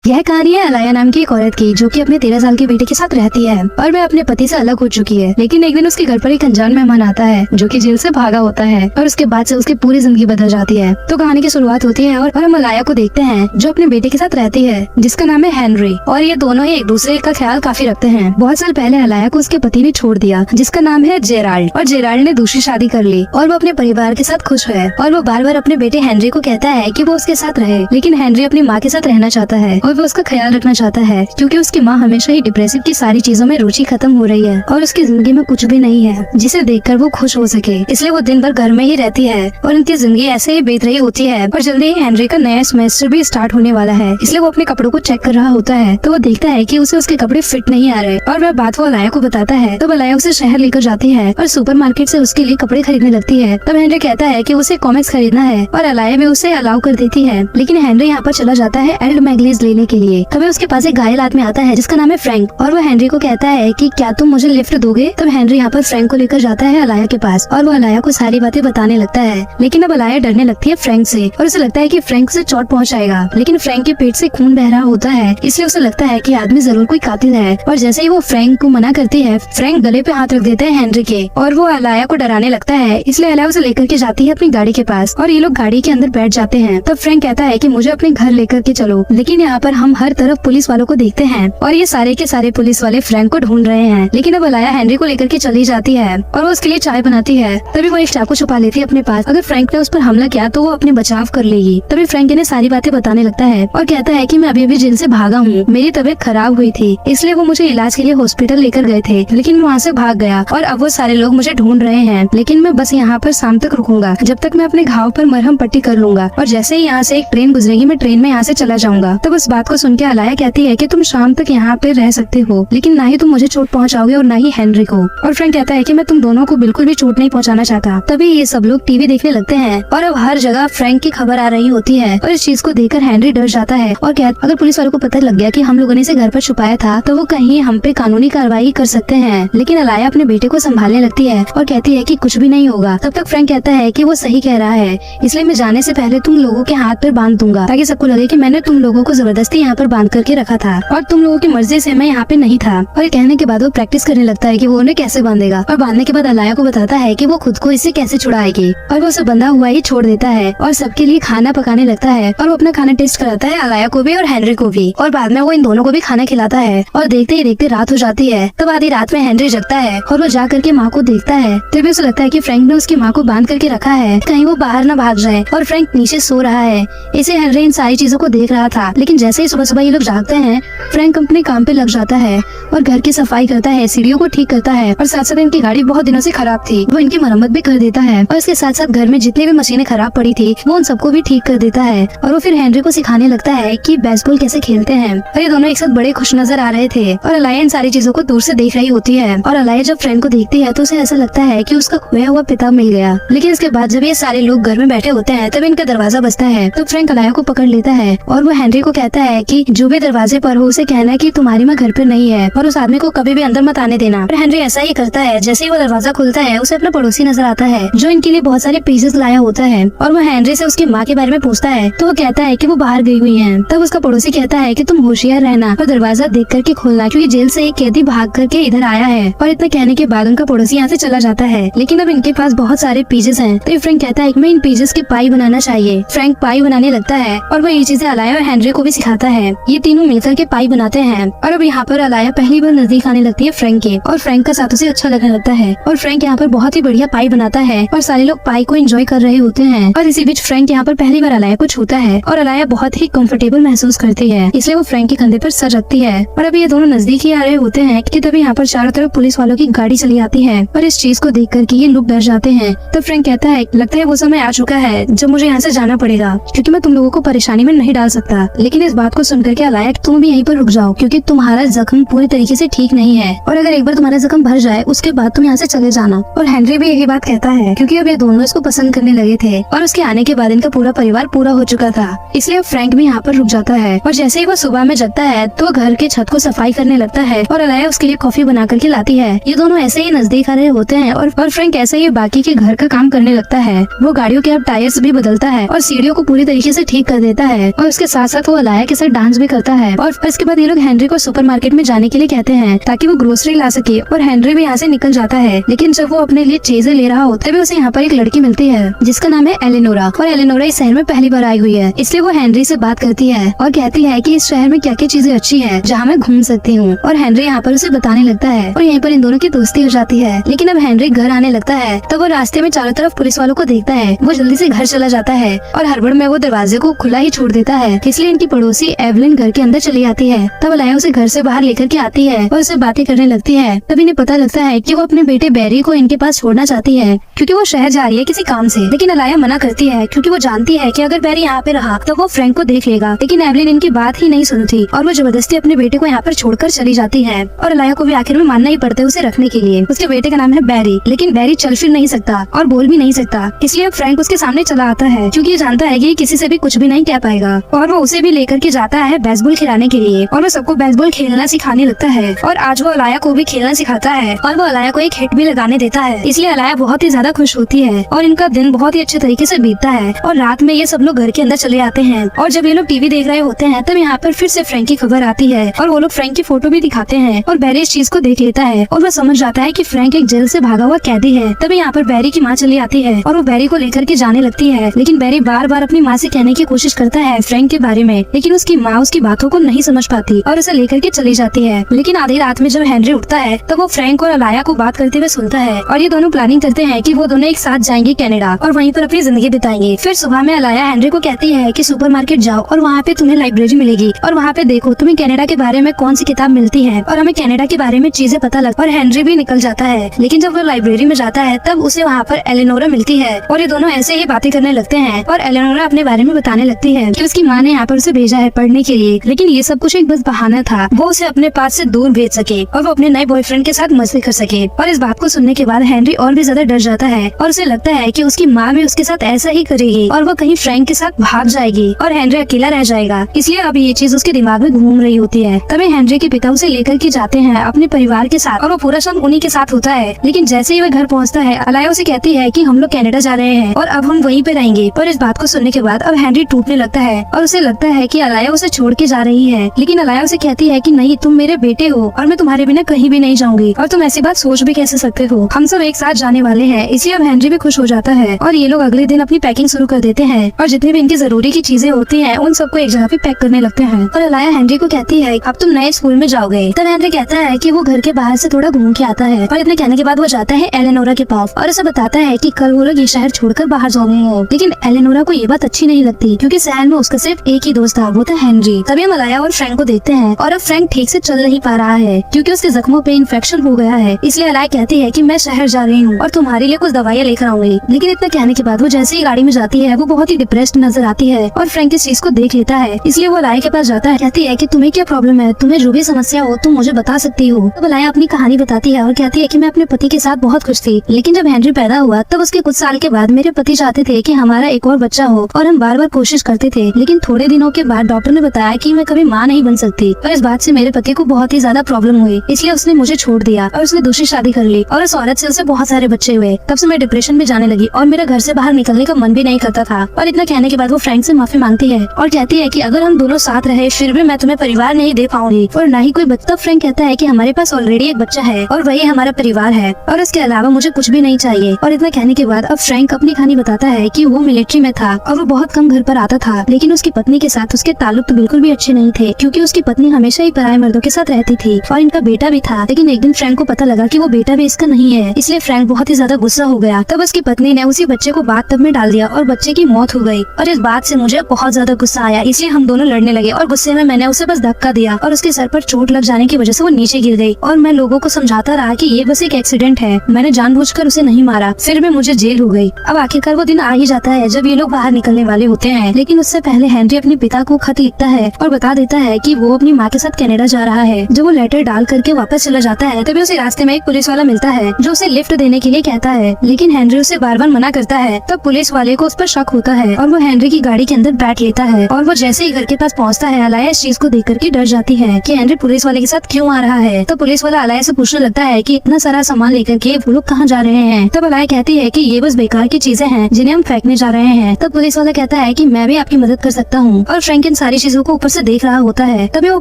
यह कहानी है अलाया नाम की एक औरत की, जो कि अपने 13 साल के बेटे के साथ रहती है और वह अपने पति से अलग हो चुकी है। लेकिन एक दिन उसके घर पर एक अनजान मेहमान आता है जो कि जेल से भागा होता है और उसके बाद से उसकी पूरी जिंदगी बदल जाती है। तो कहानी की शुरुआत होती है और हम अलाया को देखते हैं जो अपने बेटे के साथ रहती है, जिसका नाम है हेनरी, और ये दोनों ही एक दूसरे का ख्याल काफी रखते हैं। बहुत साल पहले अलाया को उसके पति ने छोड़ दिया, जिसका नाम है जेराल्ड, और जेराल्ड ने दूसरी शादी कर ली और वो अपने परिवार के साथ खुश है। और वो बार बार अपने बेटे हेनरी को कहता है कि वो उसके साथ रहे, लेकिन हेनरी अपनी माँ के साथ रहना चाहता है और वो उसका ख्याल रखना चाहता है, क्योंकि उसकी माँ हमेशा ही डिप्रेसिव की सारी चीजों में रुचि खत्म हो रही है और उसकी जिंदगी में कुछ भी नहीं है जिसे देखकर वो खुश हो सके। इसलिए वो दिन भर घर में ही रहती है और उनकी जिंदगी ऐसे ही बीत रही होती है। और जल्दी ही हेनरी का नया सेमेस्टर भी स्टार्ट होने वाला है, इसलिए वो अपने कपड़ों को चेक कर रहा होता है। तो वो देखता है कि उसे उसके कपड़े फिट नहीं आ रहे और वह बात वो अलाया को बताता है। तो अलाया उसे शहर लेकर जाती है और सुपरमार्केट से उसके लिए कपड़े खरीदने लगती है। तब हेनरी कहता है कि उसे कॉमिक्स खरीदना है और अलाया भी उसे अलाउ कर देती है। लेकिन हेनरी यहाँ पर चला जाता है एल्ड मैगजीन्स लेने के लिए। तभी उसके पास एक घायल आदमी आता है जिसका नाम है फ्रैंक, और वो हेनरी को कहता है कि क्या तुम मुझे लिफ्ट दोगे। तब हेनरी यहाँ पर फ्रैंक को लेकर जाता है अलाया के पास और वो अलाया को सारी बातें बताने लगता है। लेकिन अब अलाया डरने लगती है फ्रैंक से और उसे लगता है कि फ्रैंक से चोट पहुंचाएगा। लेकिन फ्रैंक के पेट से खून बह रहा होता है, इसलिए उसे लगता है कि आदमी जरूर कोई कातिल है। और जैसे ही वो फ्रैंक को मना करती है, फ्रैंक गले पे हाथ रख देते हैं हेनरी के और वो अलाया को डराने लगता है। इसलिए अलाया उसे लेकर के जाती है अपनी गाड़ी के पास और ये लोग गाड़ी के अंदर बैठ जाते हैं। तब फ्रैंक कहता है कि मुझे अपने घर लेकर के चलो। लेकिन यहाँ पर हम हर तरफ पुलिस वालों को देखते हैं और ये सारे के सारे पुलिस वाले फ्रैंक को ढूंढ रहे हैं। लेकिन अब अलाया हेनरी को लेकर के चली जाती है और वो उसके लिए चाय बनाती है। तभी वो एक चाकू छुपा लेती है अपने पास। अगर फ्रैंक ने उस पर हमला किया तो वो अपने बचाव कर लेगी। तभी फ्रैंक इन्हें सारी बातें बताने लगता है और कहता है कि मैं अभी जेल से भागा हूँ, मेरी तबीयत खराब हुई थी, इसलिए वो मुझे इलाज के लिए हॉस्पिटल लेकर गए थे, लेकिन मैं वहाँ से भाग गया और अब वो सारे लोग मुझे ढूंढ रहे हैं। लेकिन मैं बस यहाँ पर शाम तक रुकूंगा, जब तक मैं अपने घाव पर मरहम पट्टी कर लूंगा, और जैसे ही यहाँ से एक ट्रेन गुजरेगी मैं ट्रेन में यहाँ से चला जाऊंगा। तब उस बात को सुन के अलाया कहती है कि तुम शाम तक यहाँ पे रह सकते हो, लेकिन ना ही तुम मुझे चोट पहुँचाओगे और ना ही हेनरी को। और फ्रैंक कहता है कि मैं तुम दोनों को बिल्कुल भी चोट नहीं पहुँचाना चाहता। तभी ये सब लोग टीवी देखने लगते हैं और अब हर जगह फ्रैंक की खबर आ रही होती है और इस चीज को देखकर हेनरी डर जाता है और कहता अगर पुलिस वालों को पता लग गया कि हम लोगों ने इसे घर पर छुपाया था तो वो कहीं हम पे कानूनी कार्रवाई कर सकते हैं। लेकिन अलाया अपने बेटे को संभालने लगती है और कहती है कि कुछ भी नहीं होगा। तब तक फ्रैंक कहता है कि वो सही कह रहा है, इसलिए मैं जाने से पहले तुम लोगों के हाथ पर बांध दूंगा ताकि सबको लगे कि मैंने तुम लोगों को जबरदस्ती यहाँ पर बांध करके रखा था और तुम लोगों की मर्जी से मैं यहाँ पे नहीं था। और कहने के बाद वो प्रैक्टिस करने लगता है कि वो उन्हें कैसे बांधेगा और बांधने के बाद अलाया को बताता है कि वो खुद को इससे कैसे छुड़ाएगी और वो उसे बंधा हुआ ही छोड़ देता है और सबके लिए खाना पकाने लगता है और वो अपना खाना टेस्ट कराता है अलाया को भी और हेनरी को भी, और बाद में वो इन दोनों को भी खाना खिलाता है। और देखते ही देखते रात हो जाती है। तब आधी रात में हेनरी जगता है और वो जा करके माँ को देखता है। तभी उसे लगता है कि फ्रैंक ने उसकी माँ को बांध करके रखा है, कहीं वो बाहर न भाग जाए, और फ्रैंक नीचे सो रहा है। इसे हेनरी इन सारी चीजों को देख रहा था। लेकिन जैसे ही सुबह सुबह ये लोग जागते हैं, फ्रैंक अपने काम पे लग जाता है और घर की सफाई करता है, सीढ़ियों को ठीक करता है, और साथ साथ इनकी गाड़ी बहुत दिनों से खराब थी, वो इनकी मरम्मत भी कर देता है। और इसके साथ साथ घर में जितनी भी मशीनें खराब पड़ी थी वो उन सबको भी ठीक कर देता है। और वो फिर हेनरी को सिखाने लगता है कि बेसबॉल कैसे खेलते हैं। और ये दोनों एक साथ बड़े खुश नजर आ रहे थे और अलाया इन सारी चीजों को दूर से देख रही होती है। और अलाया जब फ्रैंक को देखती है तो उसे ऐसा लगता है कि उसका खोया हुआ पिता मिल गया। लेकिन इसके बाद जब ये सारे लोग घर में बैठे होते हैं तब इनका दरवाजा बजता है। तो फ्रैंक अलाया को पकड़ लेता है और वो हेनरी को कहता है कि जो भी दरवाजे पर हो उसे कहना है कि तुम्हारी माँ घर पर नहीं है और उस आदमी को कभी भी अंदर मत आने देना। और हेनरी ऐसा ही करता है। जैसे ही वो दरवाजा खुलता है उसे अपना पड़ोसी नजर आता है जो इनके लिए बहुत सारे पीसेस लाया होता है और वो हेनरी से उसकी माँ के बारे में पूछता है। तो वो कहता है कि वो बाहर गई हुई है। तब उसका पड़ोसी कहता है कि तुम होशियार रहना और दरवाजा देख करके खोलना, क्योंकि जेल से एक कैदी भाग करके इधर आया है। और इतना कहने के बाद उनका पड़ोसी यहाँ से चला जाता है। लेकिन अब इनके पास बहुत सारे पीसेस हैं। तो फ्रैंक कहता है कि मैं इन पीसेस की पाई बनाना चाहिए। फ्रैंक पाई बनाने लगता है और वो ये चीजें अलाया और हेनरी को भी सिखाता है। ये तीनों मिलकर के पाई बनाते हैं। और अब यहाँ पर अलाया पहली बार नजदीक आने लगती है फ्रैंक के, और फ्रैंक का साथ उसे अच्छा लगने लगता है। और फ्रैंक यहाँ पर बहुत ही बढ़िया पाई बनाता है और सारे लोग पाई को एंजॉय कर रहे होते हैं। और इसी बीच फ्रैंक यहाँ पर पहली बार अलाया को छूता है और अलाया बहुत ही कंफर्टेबल महसूस करती है, इसलिए वो फ्रैंक के कंधे पर सर रखती है। और अभी ये दोनों नजदीक ही आ रहे होते हैं कि तभी यहाँ पर चारों तरफ पुलिस वालों की गाड़ी चली आती है और इस चीज को देख करके ये लोग डर जाते हैं। तो फ्रैंक कहता है लगता है वो समय आ चुका है जब मुझे यहाँ से जाना पड़ेगा, क्योंकि मैं तुम लोगों को परेशानी में नहीं डाल सकता। लेकिन इस बात को सुनकर के अलाया तुम भी यहीं पर रुक जाओ, क्योंकि तुम्हारा जख्म पूरी तरीके से ठीक नहीं है और अगर एक बार तुम्हारा जख्म भर जाए उसके बाद तुम यहाँ से चले जाना। और हेनरी भी यही बात कहता है, क्योंकि अब ये दोनों इसको पसंद करने लगे थे और उसके आने के बाद इनका पूरा परिवार पूरा हो चुका था, इसलिए अब फ्रैंक भी यहाँ पर रुक जाता है। और जैसे ही वो सुबह में जगता है तो वो घर के छत को सफाई करने लगता है और अलाया उसके लिए कॉफी बना करके लाती है। ये दोनों ऐसे ही नजदीक आ रहे होते हैं और फ्रैंक ऐसे ही बाकी के घर का काम करने लगता है। वो गाड़ियों के अब टायर्स भी बदलता है और सीढ़ियों को पूरी तरीके से ठीक कर देता है और उसके साथ साथ वो अलाया के साथ डांस भी करता है। और फिर इसके बाद ये लोग हेनरी को सुपरमार्केट में जाने के लिए कहते हैं ताकि वो ग्रोसरी ला सके, और हेनरी भी यहाँ से निकल जाता है। लेकिन जब वो अपने लिए चीजें ले रहा होता है तभी उसे यहाँ पर एक लड़की मिलती है जिसका नाम है एलेनोरा। और एलेनोरा इस शहर में पहली बार आई हुई है, इसलिए वो हेनरी से बात करती है और कहती है कि इस शहर में क्या क्या चीजें अच्छी है जहाँ मैं घूम सकती हूँ। और हेनरी यहाँ पर उसे बताने लगता है और यहीं पर इन दोनों की दोस्ती हो जाती है। लेकिन अब हेनरी घर आने लगता है तब वो रास्ते में चारों तरफ पुलिस वालों को देखता है। वो जल्दी से घर चला जाता है और हड़बड़ में वो दरवाजे को खुला ही छोड़ देता है, इसलिए इनकी पड़ोसी एवलिन घर के अंदर चली आती है। तब अलाया उसे घर से बाहर लेकर के आती है और उससे बातें करने लगती है। तब इन्हें पता लगता है कि वो अपने बेटे बैरी को इनके पास छोड़ना चाहती है क्योंकि वो शहर जा रही है किसी काम से। लेकिन अलाया मना करती है क्योंकि वो जानती है कि अगर बैरी यहाँ पे रहा तो वो फ्रैंक को देख लेगा। लेकिन एवलिन इनकी बात ही नहीं सुनती और वो जबरदस्ती अपने बेटे को यहाँ पर छोड़कर चली जाती है। और अलाया को भी आखिर में मानना ही पड़ता है उसे रखने के लिए। उसके बेटे का नाम है बैरी, लेकिन बैरी चल फिर नहीं सकता और बोल भी नहीं सकता, इसलिए अब फ्रैंक उसके सामने चला आता है क्योंकि ये जानता है कि किसी से भी कुछ भी नहीं कह पाएगा। और वो उसे भी लेकर के जाता है बेसबॉल खिलाने के लिए और वो सबको बेसबॉल खेलना सिखाने लगता है। और आज वो अलाया को भी खेलना सिखाता है और वो अलाया को एक हिट भी लगाने देता है, इसलिए अलाया बहुत ही ज्यादा खुश होती है और इनका दिन बहुत ही अच्छे तरीके से बीतता है। और रात में ये सब लोग घर के अंदर चले आते हैं और जब ये लोग टीवी देख रहे होते हैं तब यहाँ पर फिर से फ्रैंक की खबर आती है और वो लोग फ्रैंक की फोटो भी दिखाते हैं। और बैरी इस चीज को देख लेता है और वो समझ जाता है कि फ्रैंक एक जेल से भागा हुआ कैदी है। तभी यहाँ पर बैरी की माँ चली आती है और वो बैरी को लेकर के जाने लगती है। लेकिन बैरी बार बार अपनी माँ से कहने की कोशिश करता है फ्रैंक के बारे में, लेकिन उसकी माँ उसकी बातों को नहीं समझ पाती और उसे लेकर के चली जाती है। लेकिन आधी रात में जब हेनरी उठता है तो वो फ्रैंक और अलाया को बात करते हुए सुनता है और ये दोनों प्लानिंग करते हैं कि वो दोनों एक साथ जाएंगे कनाडा और वहीं पर अपनी जिंदगी बिताएंगे। फिर सुबह में अलाया हेनरी को कहती है कि सुपरमार्केट जाओ और वहाँ पे तुम्हें लाइब्रेरी मिलेगी और वहाँ पे देखो तुम्हें कनाडा के बारे में कौन सी किताब मिलती है और हमें कनाडा के बारे में चीजें पता लग। और हेनरी भी निकल जाता है। लेकिन जब वो लाइब्रेरी में जाता है तब उसे वहाँ पर एलेनोरा मिलती है और ये दोनों ऐसे ही बातें करने लगते हैं और एलेनोरा अपने बारे में बताने लगती है कि उसकी माँ ने यहाँ पर उसे भेजा है पढ़ने के लिए, लेकिन ये सब कुछ एक बस बहाना था, वो उसे अपने पास से दूर भेज सके और वो अपने नए बॉयफ्रेंड के साथ मस्ती कर सके। और इस बात को सुनने के बाद हेनरी और भी ज्यादा डर जाता है और उसे लगता है कि उसकी माँ भी उसके साथ ऐसा ही करेगी और वो कहीं फ्रैंक के साथ भाग जाएगी और हेनरी अकेला रह जाएगा। इसलिए अब ये चीज उसके दिमाग में घूम रही होती है। तभी हेनरी के पिता उसे लेकर के जाते हैं अपने परिवार के साथ और वो पूरा शाम उन्हीं के साथ होता है। लेकिन जैसे ही वह घर पहुँचता है अलाया उसे कहती है कि हम लोग कनाडा जा रहे हैं और अब हम वहीं पे रहेंगे। और इस बात को सुनने के बाद अब हेनरी टूटने लगता है और उसे लगता है कि अलाया उसे छोड़ के जा रही है। लेकिन अलाया उसे कहती है कि नहीं, तुम मेरे बेटे हो और मैं तुम्हारे बिना कहीं भी नहीं जाऊंगी और तुम ऐसी बात सोच भी कैसे सकते हो, हम सब एक साथ जाने वाले हैं। इसलिए अब हेनरी भी खुश हो जाता है और ये लोग अगले दिन अपनी पैकिंग शुरू कर देते हैं और जितनी भी इनकी जरूरी की चीजें होती हैं उन सबको एक जगह पे पैक करने लगते हैं। और अलाया हेनरी को कहती है अब तुम नए स्कूल में जाओगे। तब हेनरी कहता है कि वो घर के बाहर से थोड़ा घूम के आता है और इतने कहने के बाद वो जाता है एलेनोरा के पास और उसे बताता है कि कल वो लोग ये शहर छोड़कर बाहर जा रहे हैं। लेकिन एलेनोरा को ये बात अच्छी नहीं लगती क्योंकि शहर में उसका सिर्फ एक ही दोस्त था, वो था हेनरी। तभी हम अलाया और फ्रैंक को देखते हैं और अब फ्रैंक ठीक से चल नहीं पा रहा है क्योंकि उसके जख्मों पे इन्फेक्शन हो गया है। इसलिए अलाया कहती है कि मैं शहर जा रही हूँ और तुम्हारे लिए कुछ दवाइयाँ लेकर आऊंगी। लेकिन इतना कहने के बाद वो जैसे ही गाड़ी में जाती है वो बहुत ही डिप्रेस्ड नजर आती है और फ्रैंक इस चीज को देख लेता है। इसलिए वो अलाया के पास जाता है, कहती है कि तुम्हें क्या प्रॉब्लम है, तुम्हें जो भी समस्या हो तुम मुझे बता सकती हो। तब अलाया अपनी कहानी बताती है और कहती है कि मैं अपने पति के साथ बहुत खुश थी, लेकिन जब हेनरी पैदा हुआ तब उसके कुछ साल के बाद मेरे पति चाहते थे कि हमारा एक और बच्चा हो और हम बार बार कोशिश करते थे। लेकिन थोड़े दिनों के बाद डॉक्टर ने बताया कि मैं कभी माँ नहीं बन सकती और इस बात से मेरे पति को बहुत ही ज्यादा प्रॉब्लम हुई, इसलिए उसने मुझे छोड़ दिया और उसने दूसरी शादी कर ली और उस औरत से उसे बहुत सारे बच्चे हुए। तब से मैं डिप्रेशन में जाने लगी और मेरा घर से बाहर निकलने का मन भी नहीं करता था। और इतना कहने के बाद वो फ्रैंक से माफी मांगती है और कहती है कि अगर हम दोनों साथ रहे फिर भी मैं तुम्हें परिवार नहीं दे पाऊंगी और न ही कोई बच्चा। फ्रैंक कहता है कि हमारे पास ऑलरेडी एक बच्चा है और वही हमारा परिवार है और इसके अलावा मुझे कुछ भी नहीं चाहिए। और इतना कहने के बाद अब फ्रैंक अपनी कहानी बताता है कि वो मिलिट्री में था और वो बहुत कम घर पर आता था, लेकिन उसकी पत्नी के साथ उसके ताल्लुक तो बिल्कुल भी अच्छे नहीं थे क्योंकि उसकी पत्नी हमेशा ही पराये मर्दों के साथ रहती थी और इनका बेटा भी था। लेकिन एक दिन फ्रैंक को पता लगा कि वो बेटा भी इसका नहीं है, इसलिए फ्रैंक बहुत ही ज्यादा गुस्सा हो गया। तब उसकी पत्नी ने उसी बच्चे को बाथटब में डाल दिया और बच्चे की मौत हो गई। और इस बात से मुझे बहुत ज्यादा गुस्सा आया, इसलिए हम दोनों लड़ने लगे और गुस्से में मैंने उसे बस धक्का दिया और उसके सर पर चोट लग जाने की वजह से वो नीचे गिर गई। और मैं लोगों को समझाता रहा कि ये बस एक एक्सीडेंट है, मैंने जानबूझकर उसे नहीं मारा, फिर भी मुझे जेल हो गई। अब आखिरकार वो दिन आ ही जाता है जब ये लोग बाहर निकलने वाले होते हैं, लेकिन उससे पहले हेनरी अपने पिता को खत लिखता है और बता देता है कि वो अपनी माँ के साथ कनाडा जा रहा है। जब वो लेटर डाल करके वापस चला जाता है तभी उसे रास्ते में एक पुलिस वाला मिलता है जो उसे लिफ्ट देने के लिए कहता है, लेकिन हेनरी उसे बार बार मना करता है। तब पुलिस वाले को उस पर शक होता है और वो हेनरी की गाड़ी के अंदर बैठ लेता है और वो जैसे ही घर के पास पहुँचता है अलाया इस चीज को देख करके डर जाती है कि हेनरी पुलिस वाले के साथ क्यों आ रहा है। तो पुलिस वाला अलाया से पूछने लगता है कि इतना सारा सामान लेकर के वो लोग कहाँ जा रहे हैं। तब अलाया कहती है कि ये बस बेकार की चीजें हैं जिन्हें हम फेंकने जा रहे हैं। तब पुलिस वाला कहता है कि मैं भी आपकी मदद कर सकता हूँ और फ्रैंक इन सारी चीजों को ऊपर से देख रहा होता है। तभी वो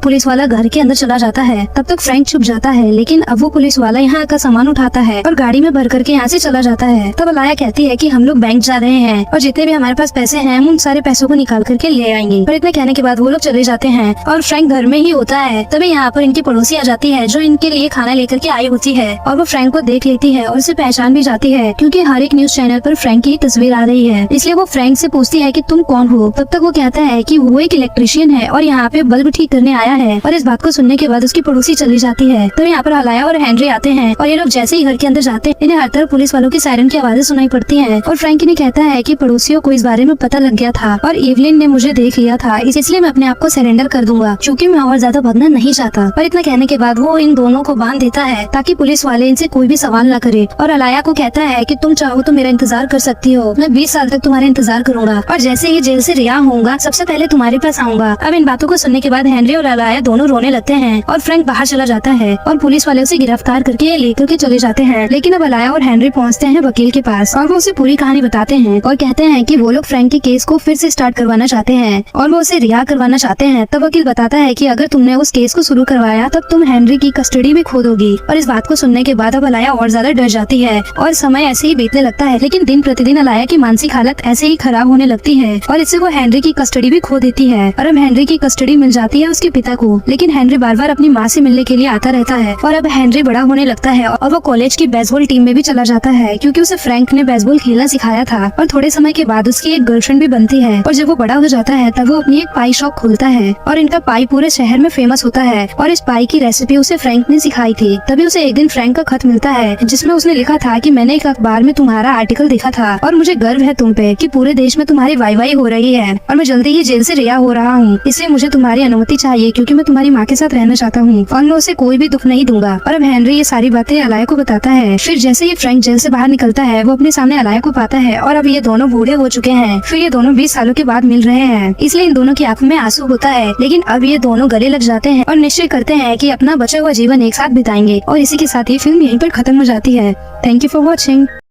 पुलिस वाला घर के अंदर चला जाता है। तब तक फ्रैंक छुप जाता है, लेकिन अब वो पुलिस वाला यहाँ का सामान उठाता है और गाड़ी में भर करके यहाँ से चला जाता है। तब अलाया कहती है कि हम लोग बैंक जा रहे हैं और जितने भी हमारे पास पैसे हैं हम उन सारे पैसों को निकाल करके ले आएंगे। और इतने कहने के बाद वो लोग चले जाते हैं और फ्रैंक घर में ही होता है। तभी यहाँ पर इनकी पड़ोसी आ जाती है जो इनके लिए खाना लेकर के आई होती है और वो फ्रैंक को देख लेती है और उसे पहचान भी जाती है, क्योंकि हर एक न्यूज चैनल पर फ्रैंक की तस्वीर आ रही है। इसलिए वो फ्रैंक से पूछती है कि तुम कौन हो। तब तक वो कहता है कि वो एक इलेक्ट्रिशियन है और यहाँ पे बल्ब ठीक करने आया है। और इस बात को सुनने के बाद उसकी पड़ोसी चली जाती है। तो यहाँ पर अलाया और हेनरी आते हैं और ये लोग जैसे ही घर के अंदर जाते हैं इन्हें हर तरफ पुलिस वालों की सायरन की आवाजें सुनाई पड़ती हैं। और फ्रैंक इन्हें कहता है कि पड़ोसियों को इस बारे में पता लग गया था और एवलिन ने मुझे देख लिया था, इसलिए मैं अपने आप को सरेंडर कर दूंगा, क्योंकि मैं और ज्यादा भागना नहीं चाहता। पर इतना कहने के बाद वो इन दोनों को बांध देता है ताकि पुलिस वाले इनसे कोई भी सवाल न करे। और अलाया को कहता है कि तुम चाहो तो मेरा इंतजार कर सकती हो, मैं 20 साल तक तुम्हारा इंतजार करूंगा और जैसे ही जेल से रिहा होऊंगा सबसे पहले तुम्हारे पास आऊंगा। अब इन बातों को सुनने के बाद हेनरी और अलाया दोनों रोने लगते हैं और फ्रैंक बाहर चला जाता है और पुलिस वाले उसे गिरफ्तार करके लेकर के चले जाते हैं। लेकिन अब अलाया और हेनरी पहुंचते हैं वकील के पास और वो उसे पूरी कहानी बताते हैं और कहते हैं कि वो लोग फ्रैंक के केस को फिर से स्टार्ट करवाना चाहते हैं और वो उसे रिहा करवाना चाहते हैं। तब वकील बताता है कि अगर तुमने उस केस को शुरू करवाया तब तुम हेनरी की कस्टडी भी खो दोगी। और इस बात को सुनने के बाद अब अलाया और ज्यादा डर जाती है और समय ऐसे ही बीतने लगता है। लेकिन दिन प्रतिदिन अलाया की मानसिक हालत ऐसे ही खराब होने लगती है और इससे वो हेनरी की कस्टडी भी खो देती है। और अब हेनरी की कस्टडी मिल जाती है उसके पिता को, लेकिन हेनरी बार बार अपनी माँ से मिलने के लिए आता रहता है। और अब हेनरी बड़ा होने लगता है और वो कॉलेज की बेसबॉल टीम में भी चला जाता है, क्योंकि उसे फ्रैंक ने बेसबॉल खेलना सिखाया था। और थोड़े समय के बाद उसकी एक गर्लफ्रेंड भी बनती है। और जब वो बड़ा हो जाता है तब वो अपनी एक पाई शॉप खोलता है और इनका पाई पूरे शहर में फेमस होता है। और इस पाई की रेसिपी उसे फ्रैंक ने सिखाई थी। तभी उसे एक दिन फ्रैंक का खत मिलता है जिसमें उसने लिखा था कि मैंने एक अखबार में तुम्हारा आर्टिकल देखा था और मुझे गर्व है तुम पे कि पूरे देश में तुम्हारी वाई हो रही है और मैं जल्दी ही जेल से रिहा हो रहा हूँ, इसलिए मुझे तुम्हारी अनुमति चाहिए क्योंकि मैं तुम्हारी माँ के साथ रहना चाहता हूँ और मैं उसे कोई भी दुख नहीं दूंगा। और अब हेनरी ये सारी बातें अलाया को बताता है। फिर जैसे ही फ्रैंक जेल से बाहर निकलता है वो अपने सामने अलाया को पाता है और अब ये दोनों बूढ़े हो चुके हैं। फिर ये दोनों 20 सालों के बाद मिल रहे हैं, इसलिए इन दोनों की आंखों में आंसू होता है। लेकिन अब ये दोनों गले लग जाते हैं और निश्चय करते हैं कि अपना बचा हुआ जीवन एक साथ बिताएंगे। और इसी के साथ ही फिल्म यहीं पर खत्म हो जाती है। Thank you for watching.